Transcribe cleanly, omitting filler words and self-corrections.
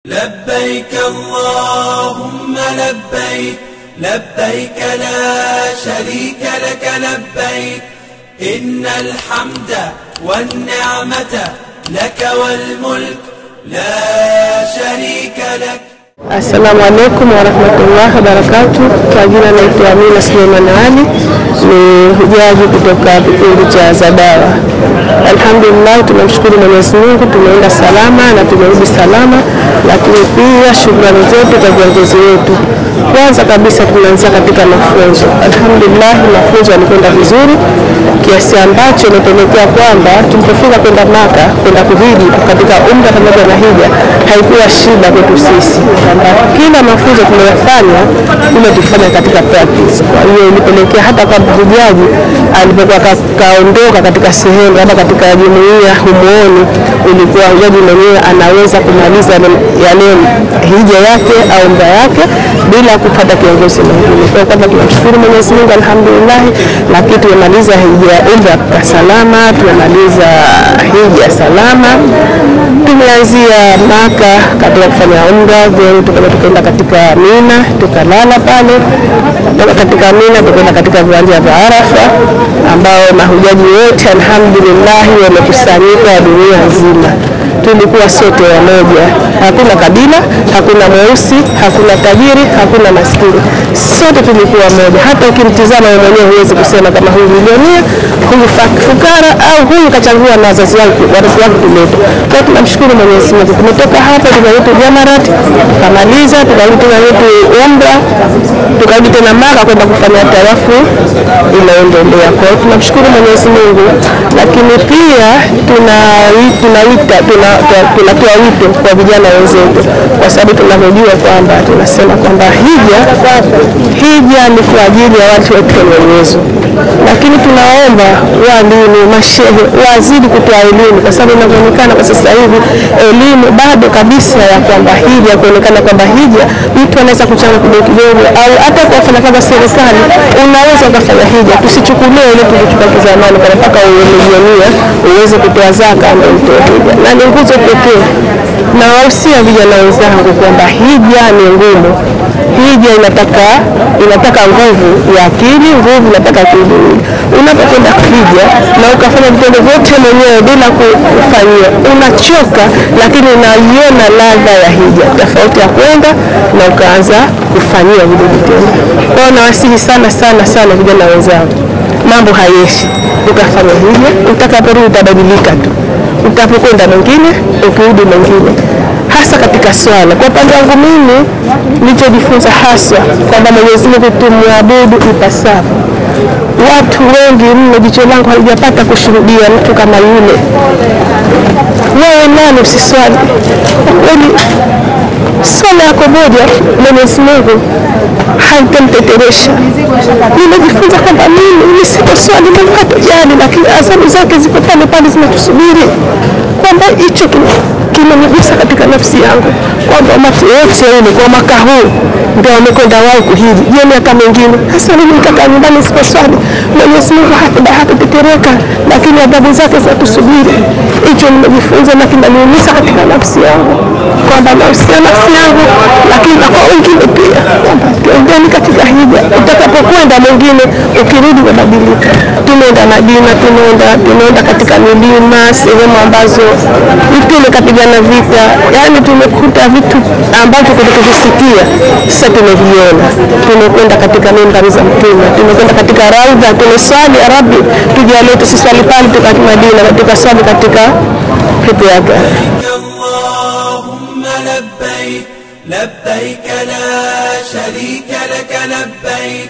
لبيك اللهم لبيك لبيك لا شريك لك لبيك إن الحمد والنعمة لك والملك لا شريك لك. Assalamu alaikum warahmatullahi wabarakatuh. Kwa jina naitwa Amina Suleiman Ali, ni hujaji kutoka kikundi cha Zadawa. Alhamdulillah, tunamshukuru Mwenyezi Mungu, tumeenda salama na tumerudi salama, lakini pia shukrani zetu kwa viongozi wetu. Kwanza kabisa tunaanza katika mafunzo. Alhamdulillah, mafunzo yalikwenda vizuri kiasi ambacho imepelekea kwamba tulipofika kwenda Maka kwenda kuhiji katika umra pamoja na hija haikuwa shida kwetu sisi. Kila mafunzo tunayofanya tulifanya katika practice. Kwa hiyo ilipelekea hata kwa hujaji alipokuwa kaondoka katika sehemu hata katika jumuiya humuoni, ilikuwa hujaji mwenyewe anaweza kumaliza yale hija yake au umra yake bila kupata kiongozi mwingine. Kwa kwamba tunamshukuru Mwenyezi Mungu alhamdulillah, lakini tumemaliza hija umra kwa salama, tumemaliza hija salama. Tumeanzia Maka katika kufanya umra, tukaenda katika Mina, tukalala pale. Katika Mina tukaenda katika viwanja vya Arafa ambao mahujaji wote alhamdulillah wamekusanyika dunia nzima. Tulikuwa sote wamoja, hakuna kabila, hakuna mweusi, hakuna tajiri, hakuna maskini, sote tulikuwa moja. Hata ukimtizama wewe mwenyewe huwezi kusema kama huyu milionia, huyu fukara au huyu kachangua na wazazi wangu watoto wangu tumeto. Kwa tunamshukuru Mwenyezi Mungu. Tumetoka hapa tukarudi Jamarat, tukamaliza, tukarudi umra, tukarudi tena Maka kwenda kufanya tawafu inaendelea. Kwa tunamshukuru Mwenyezi Mungu, lakini pia tunatoa wito kwa vijana wenzetu, kwa sababu tunavyojua kwamba tunasema kwamba hija ni kwa ajili ya watu wote wenye uwezo, lakini tunaomba walimu, mashehe wazidi kutoa elimu, kwa sababu inaonekana kwa sasa hivi elimu bado kabisa ya kwamba hija, kuonekana kwamba hija mtu anaweza kuchanga kidogo au hata kwa wafanyakazi wa serikali unaweza kufanya hija. Tusichukulie ile tulichukua kizamani kwa mpaka uwe uweze kutoa zaka ndio utoe hija, na ni nguzo pekee. Na wahusia vijana wenzangu kwamba hija ni ngumu. Hija inataka nguvu ya akili, nguvu inataka kimwili. Unapokwenda hija na ukafanya vitendo vyote mwenyewe bila kufanyia, unachoka, lakini unaiona ladha ya hija tofauti ya kwenda na ukaanza kufanyia vile vitendo. Kwa hiyo nawasihi sana vijana wenzangu, mambo hayeshi. Ukafanya hija, utakaporudi utabadilika tu. Utapokwenda mwingine, ukirudi mwingine. Hasa katika swala. Kwa upande wangu mimi nilichojifunza hasa kwamba Mwenyezi Mungu tumwabudu ipasavyo. Watu wengi mno jicho langu halijapata kushuhudia mtu kama yule. Wewe nani usiswali? Kweli swala yako moja Mwenyezi Mungu haitamteteresha. Nimejifunza kwamba mimi nisiposwali Mungu hatojali, lakini adhabu zake ziko pale zinatusubiri. Kwamba hicho kimenigusa katika nafsi yangu kwamba watu wote wale kwa mwaka huu ndio wamekwenda wao kuhiji. Je, miaka mingine hasa mimi nikakaa nyumbani siposwali, Mwenyezi Mungu hatatetereka, lakini adhabu zake zinatusubiri. Hicho nimejifunza na kinaniumiza katika nafsi yangu kwamba nafsi yangu, lakini na kwa wengine pia kwamba tuendeni katika hija. Utakapokwenda mwingine ukirudi unabadilika. Tumeenda Madina, tumeenda katika milima, sehemu ambazo mtume kapigana vita, yani tumekuta vitu ambavyo tukisikia sasa tumeviona. Tumekwenda katika mimbari za mtume, tumekwenda katika raudha, tumeswali ya Rabbi tujalie tusiswali pale tukati Madina na tukaswali katika pepo yake. Allahumma labbaik labbaik la sharika lak labbaik